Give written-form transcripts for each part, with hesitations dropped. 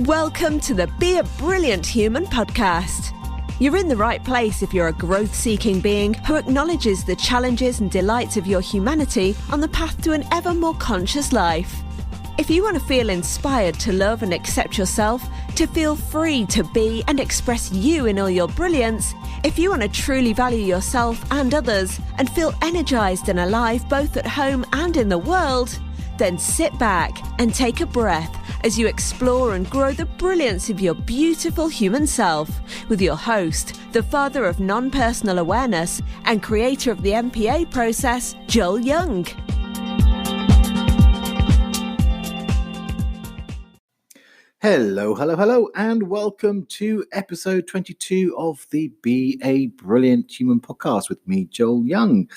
Welcome to the Be a Brilliant Human podcast. You're in the right place if you're a growth-seeking being who acknowledges the challenges and delights of your humanity on the path to an ever more conscious life. If you want to feel inspired to love and accept yourself, to feel free to be and express you in all your brilliance, if you want to truly value yourself and others and feel energized and alive both at home and in the world, then sit back and take a breath as you explore and grow the brilliance of your beautiful human self with your host, the father of non-personal awareness and creator of the MPA process, Joel Young. Hello, and welcome to episode 22 of the Be a Brilliant Human podcast with me, Joel Young.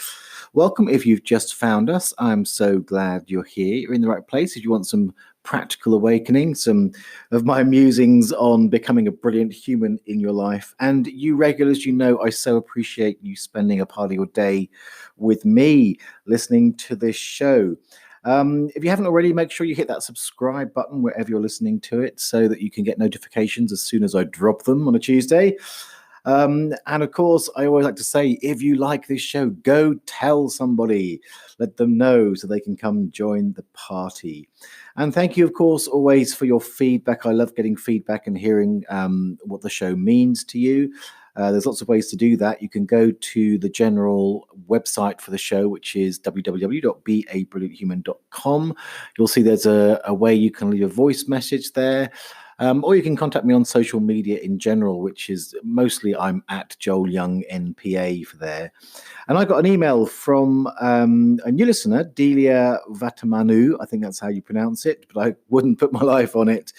Welcome if you've just found us. I'm so glad you're here. You're in the right place. If you want some practical awakening, some of my musings on becoming a brilliant human in your life. And you regulars, you know, I so appreciate you spending a part of your day with me listening to this show. If you haven't already, make sure you hit that subscribe button wherever you're listening to it so that you can get notifications as soon as I drop them on a Tuesday. And of course, I always like to say, if you like this show, go tell somebody, let them know so they can come join the party. And thank you, of course, always for your feedback. I love getting feedback and hearing what the show means to you. There's lots of ways to do that. You can go to the general website for the show, which is www.beabrillianthuman.com. You'll see there's a way you can leave a voice message there. Or you can contact me on social media in general, which is mostly I'm at Joel Young NPA for there. And I got an email from a new listener, Delia Vatamanu. I think that's how you pronounce it, but I wouldn't put my life on it.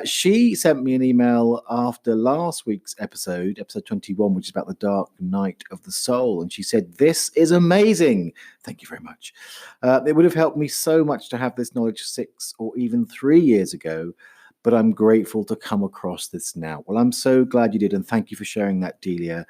She sent me an email after last week's episode 21, which is about the dark night of the soul. And she said, "This is amazing. Thank you very much. It would have helped me so much to have this knowledge 6 or even 3 years ago, but I'm grateful to come across this now." Well, I'm so glad you did. And thank you for sharing that, Delia.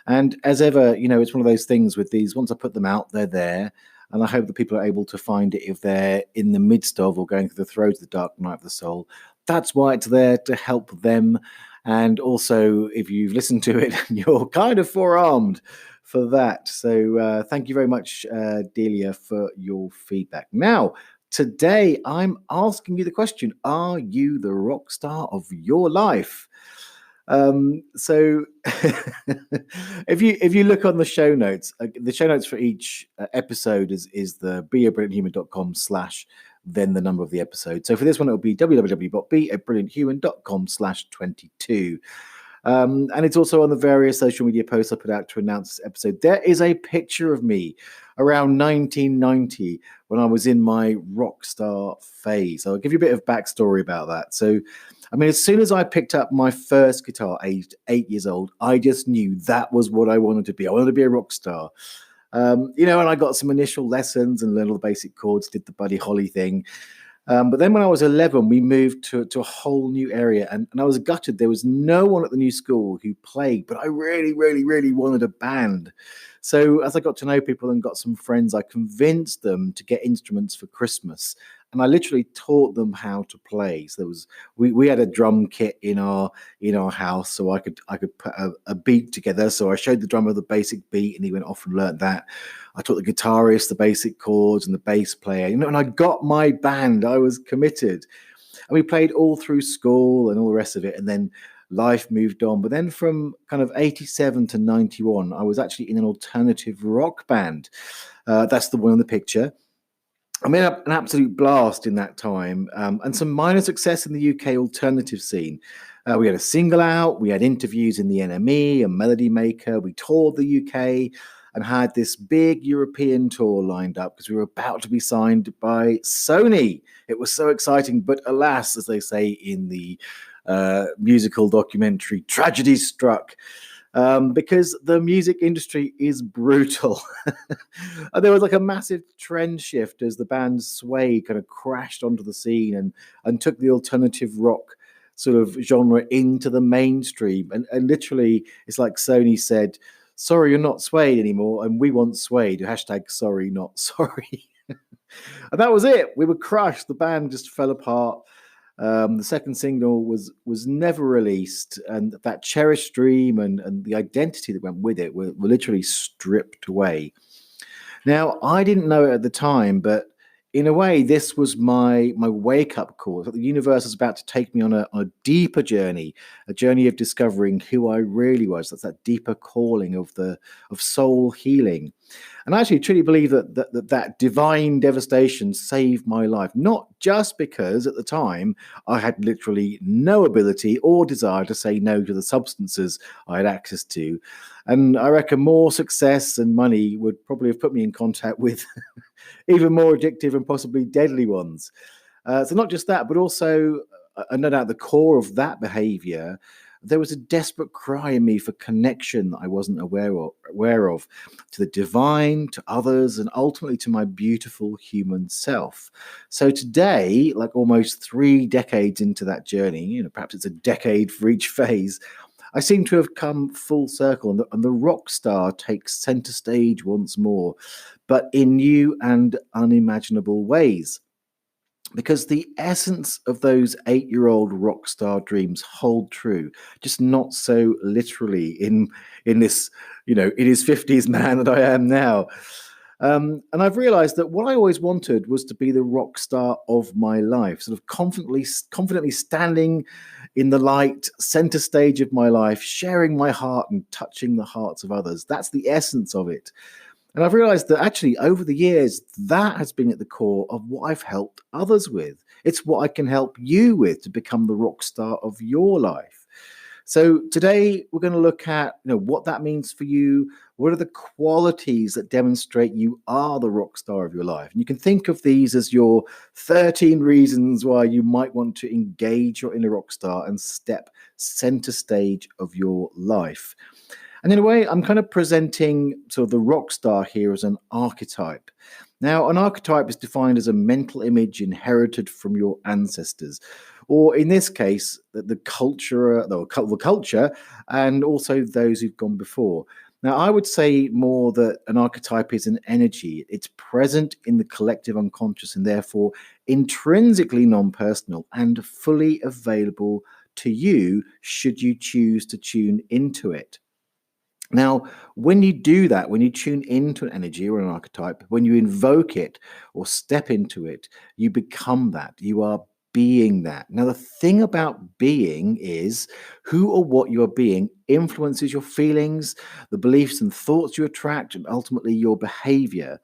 And as ever, you know, it's one of those things with these, once I put them out, they're there. And I hope that people are able to find it if they're in the midst of or going through the throes of the dark night of the soul. That's why it's there, to help them. And also, if you've listened to it, you're kind of forearmed for that. So thank you very much, Delia, for your feedback. Now, today, I'm asking you the question, are you the rock star of your life? So if you look on the show notes for each episode is the beabrillianthuman.com/ then the number of the episode. So for this one, it'll be www.beabrillianthuman.com/22. And it's also on the various social media posts I put out to announce this episode. There is a picture of me around 1990 when I was in my rock star phase. I'll give you a bit of backstory about that. So, I mean, as soon as I picked up my first guitar, aged 8 years old, I just knew that was what I wanted to be. I wanted to be a rock star. And I got some initial lessons and learned all the basic chords, did the Buddy Holly thing. But then when I was 11, we moved to a whole new area, and I was gutted. There was no one at the new school who played, but I really, really, really wanted a band. So as I got to know people and got some friends, I convinced them to get instruments for Christmas. And I literally taught them how to play. So we had a drum kit in our house, so I could put a beat together. So I showed the drummer the basic beat, and he went off and learned that. I taught the guitarist the basic chords and the bass player, and I got my band. I was committed, and we played all through school and all the rest of it. And then life moved on. But then from kind of 87 to 91, I was actually in an alternative rock band. That's the one in the picture. I made an absolute blast in that time, and some minor success in the UK alternative scene. We had a single out, we had interviews in the NME and Melody Maker, we toured the UK and had this big European tour lined up because we were about to be signed by Sony. It was so exciting, but alas, as they say in the musical documentary, tragedy struck. Because the music industry is brutal. And there was like a massive trend shift as the band Sway kind of crashed onto the scene and took the alternative rock sort of genre into the mainstream. And literally, it's like Sony said, "Sorry, you're not Swayed anymore, and we want Swayed." Hashtag sorry, not sorry. And that was it. We were crushed. The band just fell apart. The second single was never released, and that cherished dream and the identity that went with it were literally stripped away. Now, I didn't know it at the time, but in a way, this was my wake up call. The universe was about to take me on a deeper journey, a journey of discovering who I really was. That's that deeper calling of soul healing. And I actually truly believe that divine devastation saved my life, not just because at the time I had literally no ability or desire to say no to the substances I had access to. And I reckon more success and money would probably have put me in contact with even more addictive and possibly deadly ones. So not just that, but also, no doubt, the core of that behavior, there was a desperate cry in me for connection that I wasn't aware of to the divine, to others, and ultimately to my beautiful human self. So today, like almost 3 decades into that journey, perhaps it's a decade for each phase, I seem to have come full circle, and the rock star takes center stage once more, but in new and unimaginable ways. Because the essence of those 8-year-old rock star dreams hold true, just not so literally in this, in his 50s man that I am now. And I've realized that what I always wanted was to be the rock star of my life, sort of confidently standing in the light, center stage of my life, sharing my heart and touching the hearts of others. That's the essence of it. And I've realized that actually over the years, that has been at the core of what I've helped others with. It's what I can help you with to become the rock star of your life. So today we're going to look at what that means for you. What are the qualities that demonstrate you are the rock star of your life? And you can think of these as your 13 reasons why you might want to engage your inner rock star and step center stage of your life. And in a way, I'm kind of presenting sort of the rock star here as an archetype. Now, an archetype is defined as a mental image inherited from your ancestors, or in this case, the culture, and also those who've gone before. Now, I would say more that an archetype is an energy. It's present in the collective unconscious and therefore intrinsically non-personal and fully available to you should you choose to tune into it. Now, when you do that, when you tune into an energy or an archetype, when you invoke it or step into it, you become that. You are being that. Now, the thing about being is who or what you are being influences your feelings, the beliefs and thoughts you attract, and ultimately your behavior.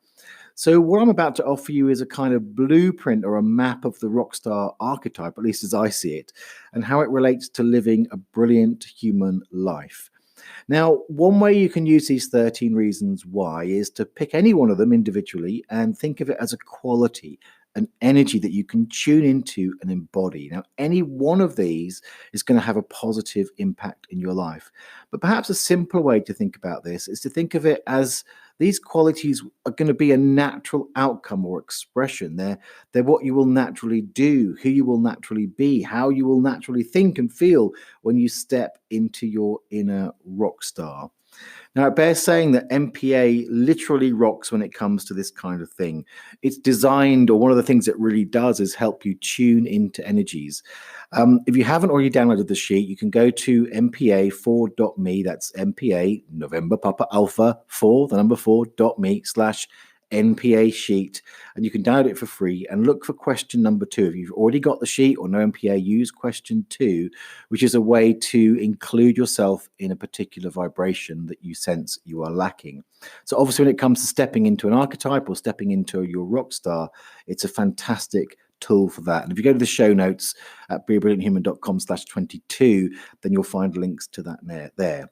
So what I'm about to offer you is a kind of blueprint or a map of the rockstar archetype, at least as I see it, and how it relates to living a brilliant human life. Now, one way you can use these 13 reasons why is to pick any one of them individually and think of it as a quality, an energy that you can tune into and embody. Now, any one of these is going to have a positive impact in your life. But perhaps a simpler way to think about this is to think of it as these qualities are going to be a natural outcome or expression. They're what you will naturally do, who you will naturally be, how you will naturally think and feel when you step into your inner rock star. Now, it bears saying that MPA literally rocks when it comes to this kind of thing. It's designed, or one of the things it really does is help you tune into energies. If you haven't already downloaded the sheet, you can go to mpa4.me, that's MPA, November Papa Alpha 4, the number 4.me/NPA sheet, and you can download it for free and look for question number 2. If you've already got the sheet or no MPA, use question 2, which is a way to include yourself in a particular vibration that you sense you are lacking. So obviously when it comes to stepping into an archetype or stepping into your rock star, it's a fantastic tool for that. And if you go to the show notes at beabrillianthuman.com/22, then you'll find links to that there.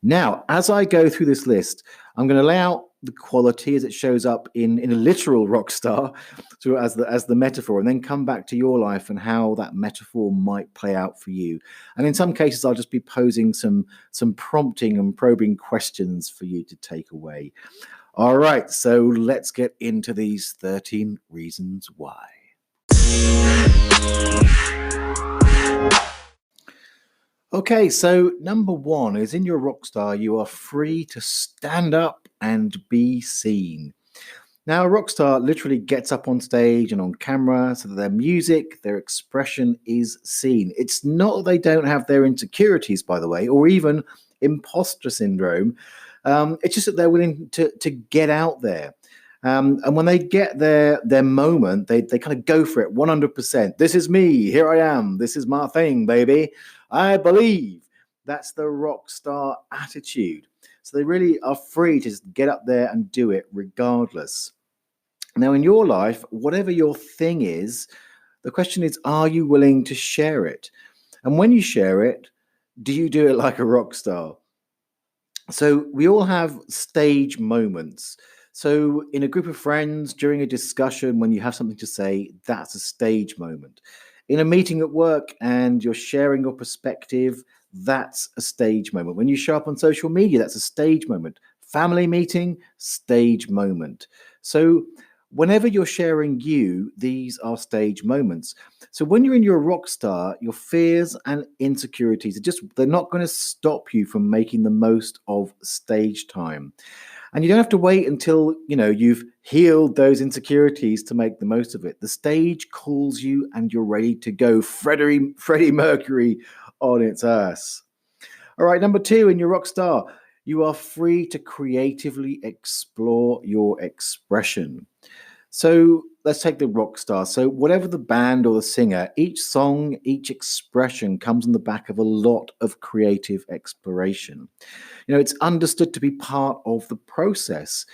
Now, as I go through this list, I'm going to lay out the quality as it shows up in a literal rock star, so as the metaphor, and then come back to your life and how that metaphor might play out for you. And in some cases, I'll just be posing some prompting and probing questions for you to take away. All right, so let's get into these 13 reasons why. Okay, so number 1 is in your rock star, you are free to stand up and be seen. Now, a rock star literally gets up on stage and on camera so that their music, their expression is seen. It's not that they don't have their insecurities, by the way, or even imposter syndrome. It's just that they're willing to get out there. And when they get their moment, they kind of go for it 100%. This is me. Here I am. This is my thing, baby. I believe. That's the rock star attitude. So they really are free to just get up there and do it regardless. Now, in your life, whatever your thing is, the question is, are you willing to share it? And when you share it, do you do it like a rock star? So we all have stage moments. So in a group of friends, during a discussion, when you have something to say, that's a stage moment. In a meeting at work and you're sharing your perspective, that's a stage moment. When you show up on social media, that's a stage moment. Family meeting, stage moment. So whenever you're sharing you, these are stage moments. So when you're in your rock star, your fears and insecurities they're not going to stop you from making the most of stage time. And you don't have to wait until, you've healed those insecurities to make the most of it. The stage calls you and you're ready to go. Freddie Mercury on its ass. All right, number 2, in your rock star, you are free to creatively explore your expression. So let's take the rock star. So whatever the band or the singer, each song, each expression comes on the back of a lot of creative exploration. It's understood to be part of the process.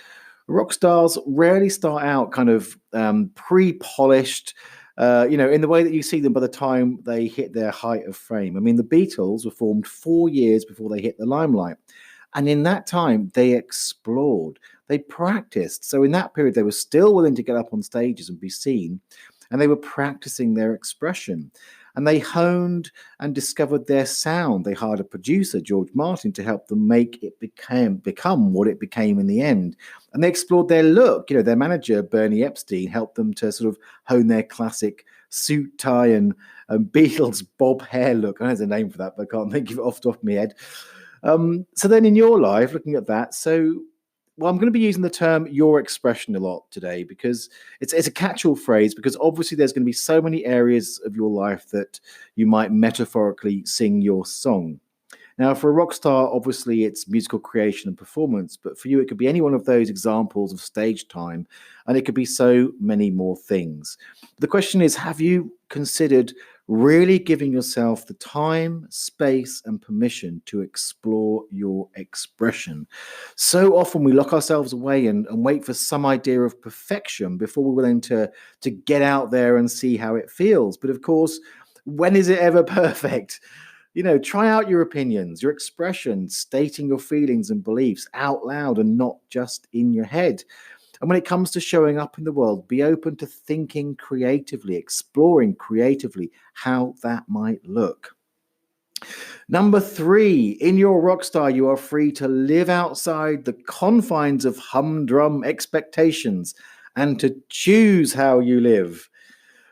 Rock stars rarely start out kind of pre-polished, in the way that you see them by the time they hit their height of fame. I mean, the Beatles were formed 4 years before they hit the limelight. And in that time, they explored, they practiced. So in that period, they were still willing to get up on stages and be seen, and they were practicing their expression. And they honed and discovered their sound. They hired a producer, George Martin, to help them make it become what it became in the end. And they explored their look. Their manager, Bernie Epstein, helped them to sort of hone their classic suit, tie, and Beatles bob hair look. I know there's a name for that, but I can't think of it off the top of my head. So then in your life, looking at that, I'm going to be using the term your expression a lot today because it's a catch-all phrase, because obviously there's going to be so many areas of your life that you might metaphorically sing your song. Now, for a rock star, obviously it's musical creation and performance, but for you, it could be any one of those examples of stage time, and it could be so many more things. The question is, have you considered really giving yourself the time, space, and permission to explore your expression? So often we lock ourselves away and wait for some idea of perfection before we're willing to get out there and see how it feels. But of course, when is it ever perfect? Try out your opinions, your expression, stating your feelings and beliefs out loud and not just in your head. And when it comes to showing up in the world, be open to thinking creatively, exploring creatively how that might look. Number 3, in your rockstar, you are free to live outside the confines of humdrum expectations and to choose how you live.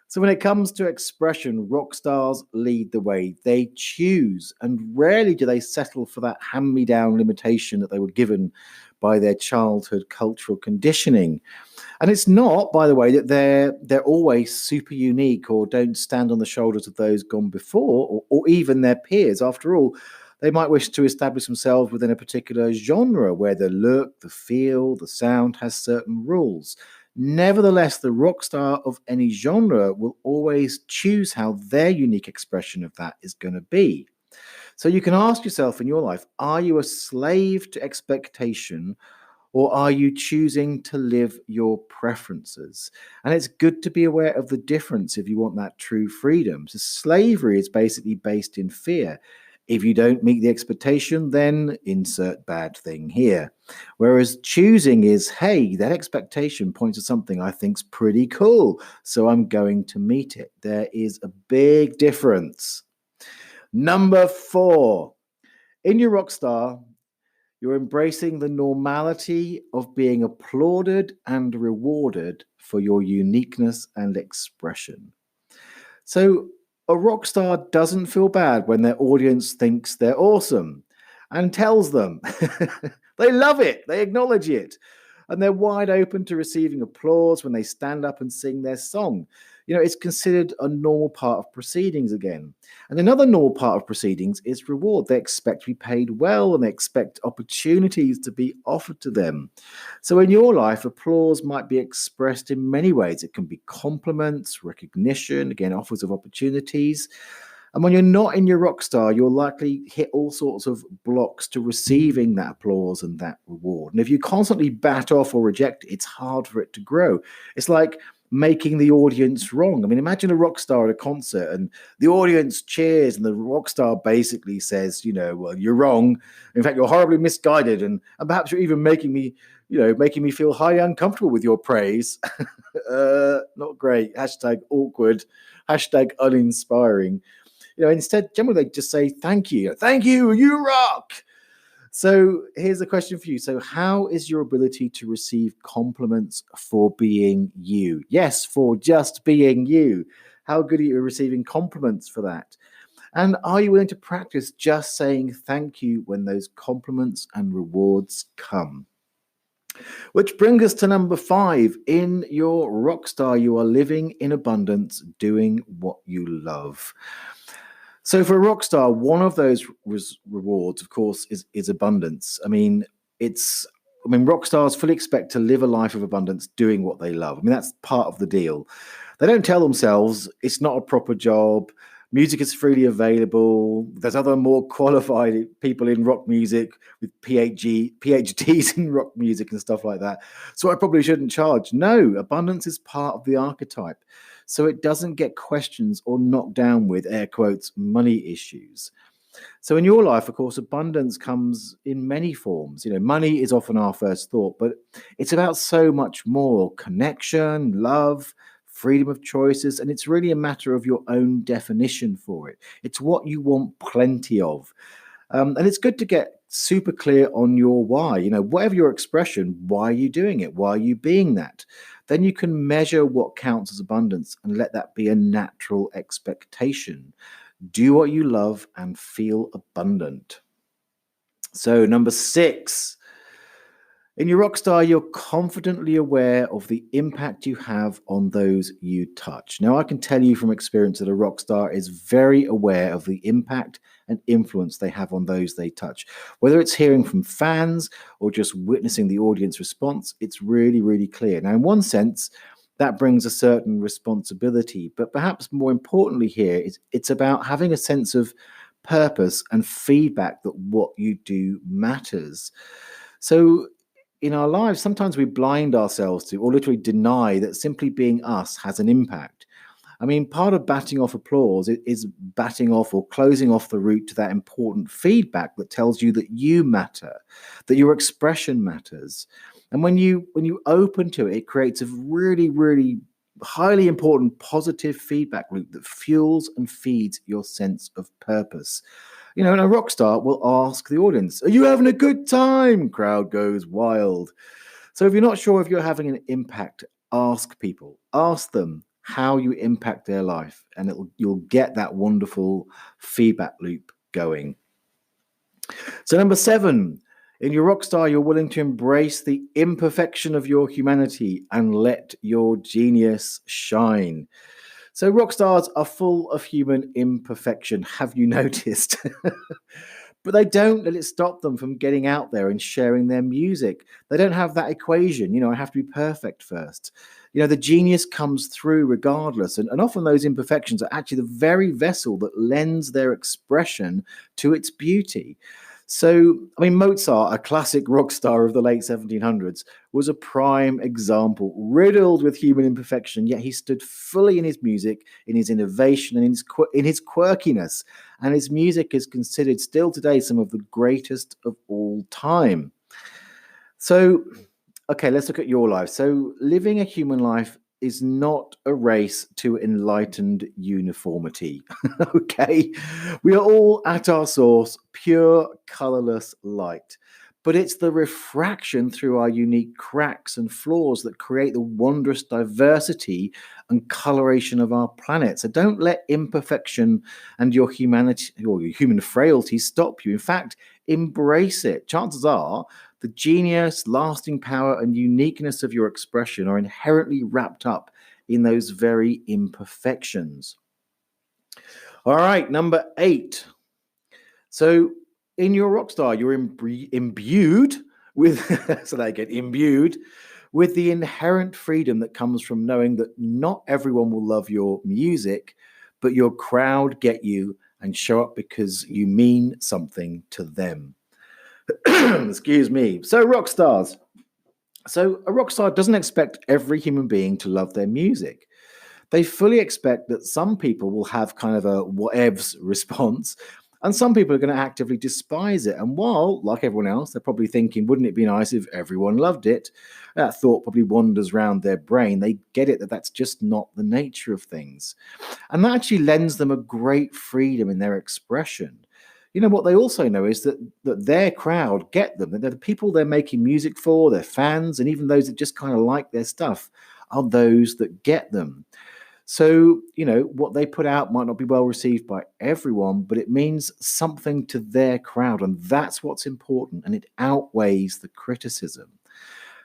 So when it comes to expression, rock stars lead the way. They choose, and rarely do they settle for that hand-me-down limitation that they were given by their childhood cultural conditioning. And it's not, by the way, that they're always super unique or don't stand on the shoulders of those gone before, or even their peers. After all, they might wish to establish themselves within a particular genre where the look, the feel, the sound has certain rules. Nevertheless, the rock star of any genre will always choose how their unique expression of that is going to be. So you can ask yourself in your life, are you a slave to expectation, or are you choosing to live your preferences? And it's good to be aware of the difference if you want that true freedom. So slavery is basically based in fear. If you don't meet the expectation, then insert bad thing here. Whereas choosing is, hey, that expectation points to something I think's pretty cool, so I'm going to meet it. There is a big difference. Number 4, in your rock star, you're embracing the normality of being applauded and rewarded for your uniqueness and expression. So a rock star doesn't feel bad when their audience thinks they're awesome and tells them. They love it. They acknowledge it. and they're wide open to receiving applause when they stand up and sing their song. It's considered a normal part of proceedings again. And another normal part of proceedings is reward. They expect to be paid well, and they expect opportunities to be offered to them. So in your life, applause might be expressed in many ways. It can be compliments, recognition, again, offers of opportunities. And when you're not in your rock star, you'll likely hit all sorts of blocks to receiving that applause and that reward. And if you constantly bat off or reject it, it's hard for it to grow. It's like making the audience wrong. I mean, imagine a rock star at a concert and the audience cheers and the rock star basically says, well, you're wrong. In fact, you're horribly misguided, and perhaps you're even making me feel highly uncomfortable with your praise. Not great. Hashtag awkward. Hashtag uninspiring. Instead, generally they just say, thank you, you rock. So here's a question for you. So how is your ability to receive compliments for being you? Yes, for just being you. How good are you at receiving compliments for that? And are you willing to practice just saying thank you when those compliments and rewards come? Which brings us to number 5. In your rockstar, you are living in abundance, doing what you love. So for a rock star, one of those rewards, of course, is abundance. Rock stars fully expect to live a life of abundance doing what they love. That's part of the deal. They don't tell themselves it's not a proper job. Music is freely available. There's other more qualified people in rock music with PhDs in rock music and stuff like that. So I probably shouldn't charge. No, abundance is part of the archetype. So it doesn't get questions or knocked down with, air quotes, money issues. So in your life, of course, abundance comes in many forms. Money is often our first thought, but it's about so much more: connection, love, freedom of choices, and it's really a matter of your own definition for it. It's what you want plenty of. And it's good to get super clear on your why. Whatever your expression, why are you doing it? Why are you being that? Then you can measure what counts as abundance and let that be a natural expectation. Do what you love and feel abundant. So number 6. In your rockstar, you're confidently aware of the impact you have on those you touch. Now, I can tell you from experience that a rockstar is very aware of the impact and influence they have on those they touch. Whether it's hearing from fans or just witnessing the audience response, it's really, really clear. Now, in one sense, that brings a certain responsibility, but perhaps more importantly here, it's about having a sense of purpose and feedback that what you do matters. So in our lives, sometimes we blind ourselves to or literally deny that simply being us has an impact. Part of batting off applause is batting off or closing off the route to that important feedback that tells you that you matter, that your expression matters. And when you open to it, it creates a really, really highly important positive feedback loop that fuels and feeds your sense of purpose. And a rock star will ask the audience, "Are you having a good time?" Crowd goes wild. So if you're not sure if you're having an impact, ask people. Ask them how you impact their life, and you'll get that wonderful feedback loop going. So number 7, in your rock star, you're willing to embrace the imperfection of your humanity and let your genius shine. So rock stars are full of human imperfection. Have you noticed? But they don't let it stop them from getting out there and sharing their music. They don't have that equation. I have to be perfect first. The genius comes through regardless. And often those imperfections are actually the very vessel that lends their expression to its beauty. So, Mozart, a classic rock star of the late 1700s, was a prime example, riddled with human imperfection, yet he stood fully in his music, in his innovation, and in his quirkiness. And his music is considered still today some of the greatest of all time. So, okay, let's look at your life. So, living a human life is not a race to enlightened uniformity. Okay, we are all at our source pure, colorless light. but it's the refraction through our unique cracks and flaws that create the wondrous diversity and coloration of our planet. So don't let imperfection and your humanity or your human frailty stop you. In fact, embrace it. Chances are the genius, lasting power, and uniqueness of your expression are inherently wrapped up in those very imperfections. All right, number 8. So in your rockstar, you're imbued with, so that again, imbued with the inherent freedom that comes from knowing that not everyone will love your music, but your crowd get you and show up because you mean something to them. Excuse me. So rock stars. So a rock star doesn't expect every human being to love their music. They fully expect that some people will have kind of a whatevs response, and some people are going to actively despise it. And while, like everyone else, they're probably thinking, wouldn't it be nice if everyone loved it? That thought probably wanders around their brain. They get it that that's just not the nature of things. And that actually lends them a great freedom in their expression. You know, what they also know is that their crowd get them, that the people they're making music for, their fans, and even those that just kind of like their stuff are those that get them. So, you know, what they put out might not be well received by everyone, but it means something to their crowd. And that's what's important. And it outweighs the criticism.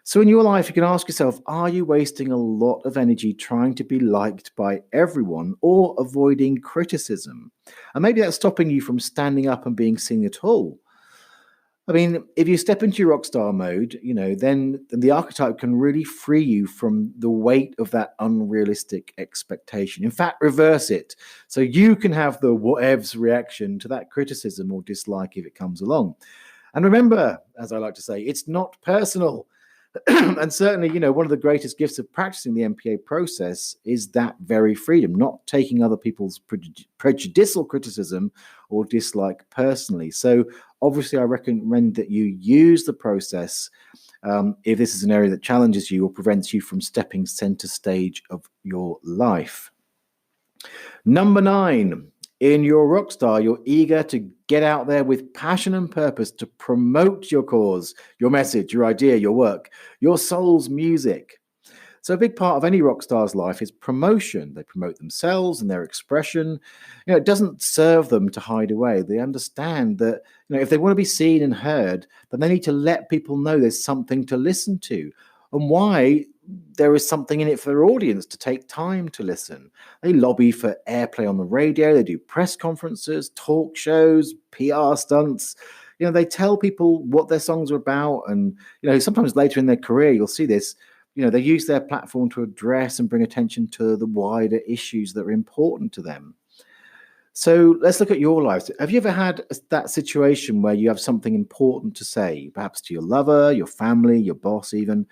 So in your life, you can ask yourself, are you wasting a lot of energy trying to be liked by everyone or avoiding criticism? And maybe that's stopping you from standing up and being seen at all. I mean, if you step into your rock star mode, you know, then the archetype can really free you from the weight of that unrealistic expectation. In fact, reverse it. So you can have the whatevs reaction to that criticism or dislike if it comes along. And remember, as I like to say, it's not personal. And certainly, you know, one of the greatest gifts of practicing the MPA process is that very freedom, not taking other people's prejudicial criticism or dislike personally. So obviously, I recommend that you use the process if this is an area that challenges you or prevents you from stepping center stage of your life. Number 9. In your rockstar, you're eager to get out there with passion and purpose to promote your cause, your message, your idea, your work, your soul's music. So a big part of any rock star's life is promotion. They promote themselves and their expression. You know, it doesn't serve them to hide away. They understand that, you know, if they want to be seen and heard, then they need to let people know there's something to listen to and why there is something in it for their audience to take time to listen. They lobby for airplay on the radio. They do press conferences, talk shows, PR stunts. You know, they tell people what their songs are about. And, you know, sometimes later in their career, you'll see this. You know, they use their platform to address and bring attention to the wider issues that are important to them. So let's look at your lives. Have you ever had that situation where you have something important to say, perhaps to your lover, your family, your boss even,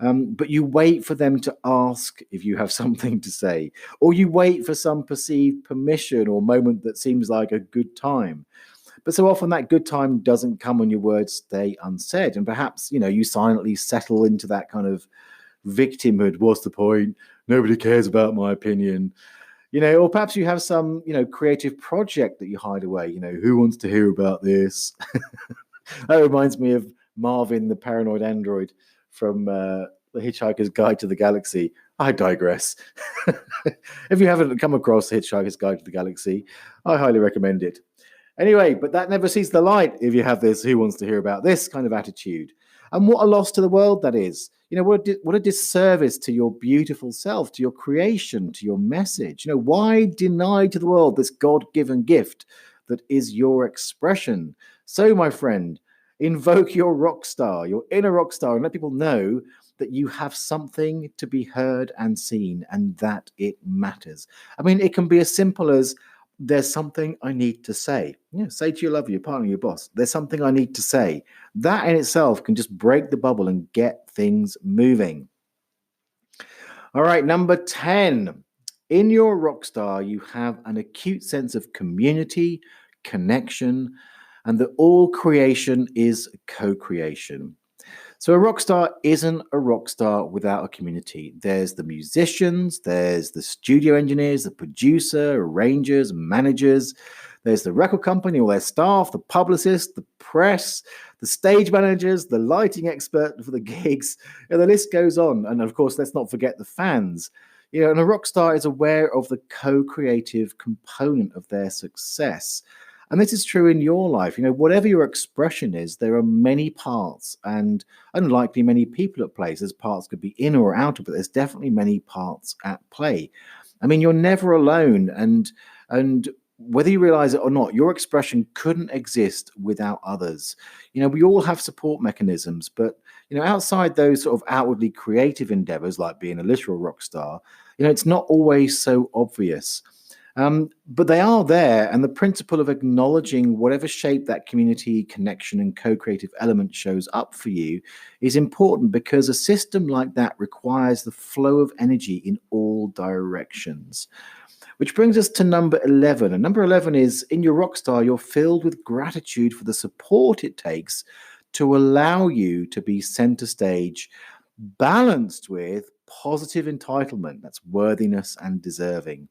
but you wait for them to ask if you have something to say, or you wait for some perceived permission or moment that seems like a good time? But so often that good time doesn't come when your words stay unsaid. And perhaps, you know, you silently settle into that kind of victimhood. What's the point? Nobody cares about my opinion. You know, or perhaps you have some, you know, creative project that you hide away. You know, who wants to hear about this? That reminds me of Marvin, the paranoid android from The Hitchhiker's Guide to the Galaxy. I digress. If you haven't come across The Hitchhiker's Guide to the Galaxy, I highly recommend it. Anyway, but that never sees the light if you have this who wants to hear about this kind of attitude. And what a loss to the world that is. You know, what a disservice to your beautiful self, to your creation, to your message. You know, why deny to the world this God-given gift that is your expression? So, my friend, invoke your rock star, your inner rock star, and let people know that you have something to be heard and seen and that it matters. I mean, it can be as simple as, there's something I need to say. You know, say to your lover, your partner, your boss, there's something I need to say. That in itself can just break the bubble and get things moving. All right, number 10. In your rock star, you have an acute sense of community, connection, and that all creation is co-creation. So a rock star isn't a rock star without a community. There's the musicians, there's the studio engineers, the producer, arrangers, managers, There's the record company, all their staff, the publicist, the press, the stage managers, the lighting expert for the gigs, and the list goes on. And of course, let's not forget the fans. And a rock star is aware of the co-creative component of their success. And this is true in your life. Whatever your expression is, there are many parts and unlikely many people at play. Those parts could be in or out of it. There's definitely many parts at play. You're never alone. And whether you realize it or not, your expression couldn't exist without others. We all have support mechanisms, but outside those sort of outwardly creative endeavors, like being a literal rock star, it's not always so obvious. But they are there, and the principle of acknowledging whatever shape that community, connection, and co-creative element shows up for you is important, because a system like that requires the flow of energy in all directions. Which brings us to number 11. And number 11 is, in your rockstar, you're filled with gratitude for the support it takes to allow you to be center stage, balanced with positive entitlement. That's worthiness and deserving.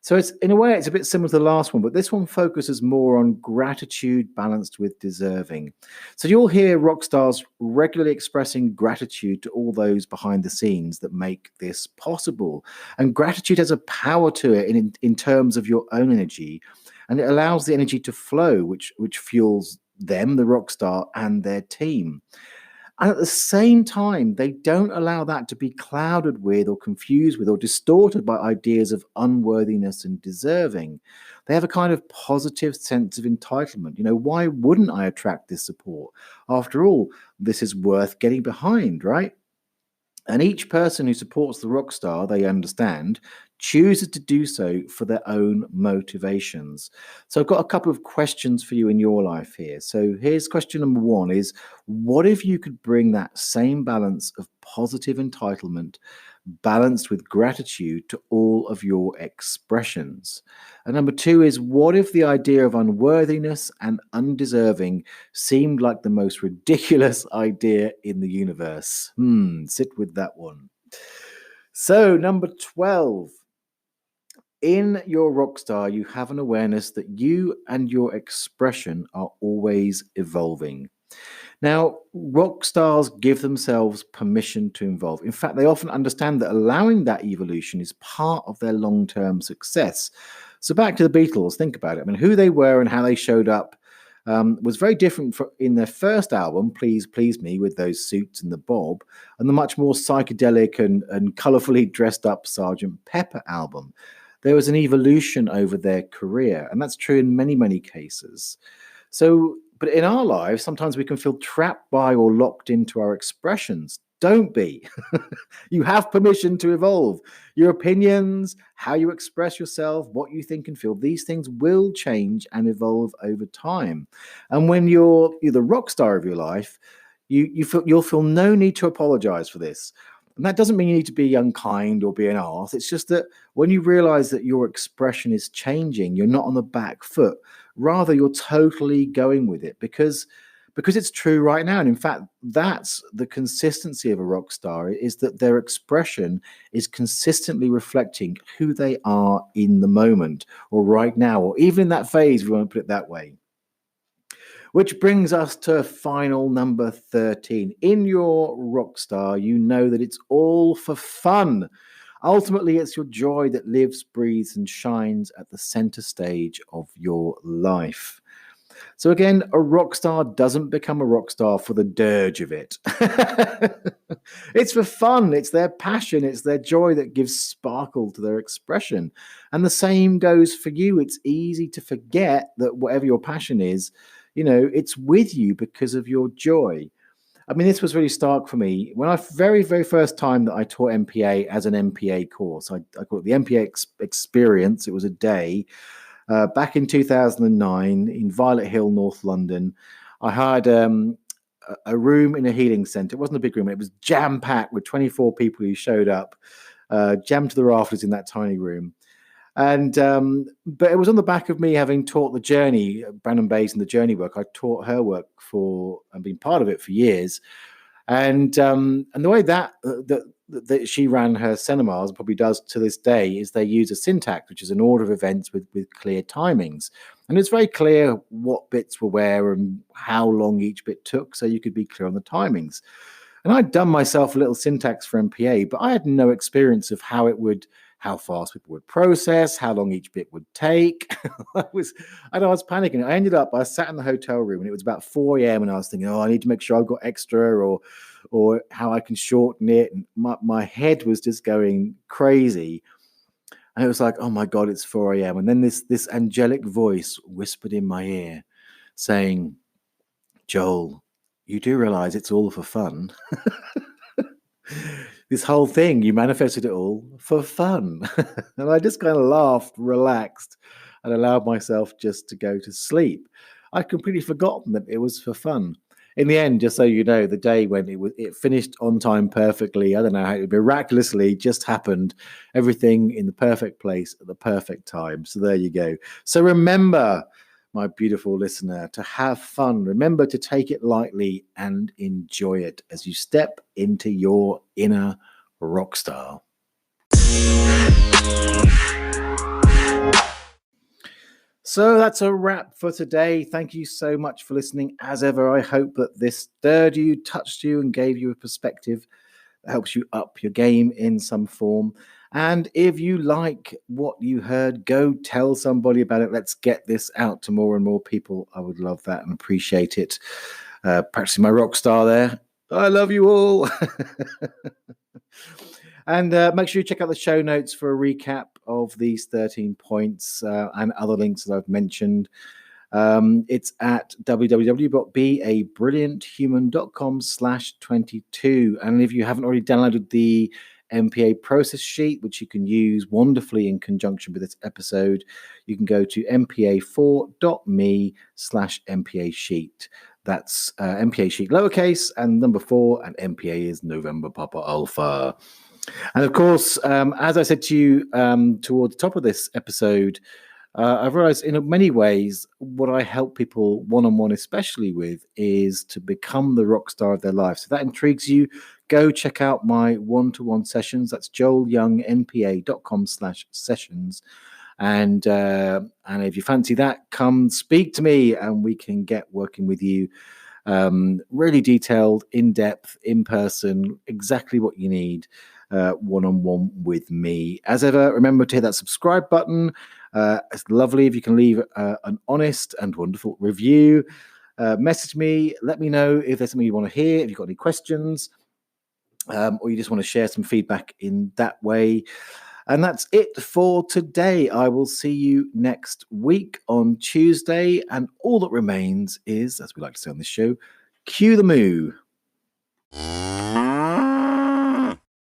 So in a way, it's a bit similar to the last one, but this one focuses more on gratitude balanced with deserving. So you'll hear rock stars regularly expressing gratitude to all those behind the scenes that make this possible. And gratitude has a power to it in terms of your own energy, and it allows the energy to flow, which fuels them, the rock star, and their team. And at the same time, they don't allow that to be clouded with or confused with or distorted by ideas of unworthiness and deserving. They have a kind of positive sense of entitlement. Why wouldn't I attract this support? After all, this is worth getting behind, right? And each person who supports the rock star, they understand, chooses to do so for their own motivations. So I've got a couple of questions for you in your life here. So here's question number 1 is, what if you could bring that same balance of positive entitlement balanced with gratitude to all of your expressions? And number 2 is, what if the idea of unworthiness and undeserving seemed like the most ridiculous idea in the universe? Sit with that one. So number 12. In your rockstar, you have an awareness that you and your expression are always evolving. Now, rock stars give themselves permission to evolve. In fact, they often understand that allowing that evolution is part of their long-term success. So back to the Beatles, think about it. Who they were and how they showed up was very different in their first album, Please Please Me, with those suits and the bob, and the much more psychedelic and colourfully dressed up Sgt. Pepper album. There was an evolution over their career, and that's true in many, many cases. But in our lives, sometimes we can feel trapped by or locked into our expressions. Don't be. You have permission to evolve. Your opinions, how you express yourself, what you think and feel, these things will change and evolve over time. And when you're the rock star of your life, you'll feel no need to apologize for this. And that doesn't mean you need to be unkind or be an arse. It's just that when you realize that your expression is changing, you're not on the back foot. Rather, you're totally going with it because it's true right now. And in fact, that's the consistency of a rock star, is that their expression is consistently reflecting who they are in the moment or right now, or even in that phase, if you want to put it that way. Which brings us to final number 13. In your rock star, you know that it's all for fun. Ultimately, it's your joy that lives, breathes, and shines at the center stage of your life. So again, a rock star doesn't become a rock star for the dirge of it. It's for fun. It's their passion. It's their joy that gives sparkle to their expression. And the same goes for you. It's easy to forget that whatever your passion is, it's with you because of your joy. This was really stark for me. When very, very first time that I taught MPA as an MPA course, I call it the MPA experience. It was a day back in 2009 in Violet Hill, North London. I hired a room in a healing centre. It wasn't a big room. It was jam-packed with 24 people who showed up, jammed to the rafters in that tiny room. And but it was on the back of me having taught the journey, Brandon Bayes and the journey work. I taught her work and been part of it for years. And the way that she ran her cinemas, and probably does to this day, is they use a syntax, which is an order of events with clear timings. And it's very clear what bits were where and how long each bit took, so you could be clear on the timings. And I'd done myself a little syntax for MPA, but I had no experience of how fast people would process, how long each bit would take. I was panicking. I sat in the hotel room and it was about 4 a.m. and I was thinking, I need to make sure I've got extra or how I can shorten it. And my head was just going crazy. And it was like, oh my God, it's 4 a.m. And then this angelic voice whispered in my ear saying, Joel, you do realize it's all for fun. This whole thing, you manifested it all for fun. And I just kind of laughed, relaxed, and allowed myself just to go to sleep. I'd completely forgotten that it was for fun. In the end, just so you know, the day when it finished on time perfectly, I don't know how it miraculously just happened. Everything in the perfect place at the perfect time. So there you go. So remember, my beautiful listener, to have fun. Remember to take it lightly and enjoy it as you step into your inner rock star. So that's a wrap for today. Thank you so much for listening. As ever, I hope that this stirred you, touched you, and gave you a perspective that helps you up your game in some form. And if you like what you heard, go tell somebody about it. Let's get this out to more and more people. I would love that and appreciate it. Practicing my rock star there. I love you all. And make sure you check out the show notes for a recap of these 13 points and other links that I've mentioned. It's at www.beabrillianthuman.com/22. And if you haven't already downloaded the MPA process sheet, which you can use wonderfully in conjunction with this episode, you can go to mpa4.me/MPA sheet. That's MPA sheet lowercase and number 4, and MPA is November Papa Alpha. And of course, as I said to you towards the top of this episode, I've realized in many ways what I help people one-on-one especially with is to become the rock star of their life. So if that intrigues you, go check out my one-to-one sessions. That's joelyoungnpa.com/sessions. And if you fancy that, come speak to me and we can get working with you. Really detailed, in-depth, in person, exactly what you need one-on-one with me. As ever, remember to hit that subscribe button. It's lovely if you can leave an honest and wonderful review. Message me, let me know if there's something you want to hear, if you've got any questions, or you just want to share some feedback in that way. And that's it for today. I will see you next week on Tuesday. And all that remains is, as we like to say on this show, cue the moo.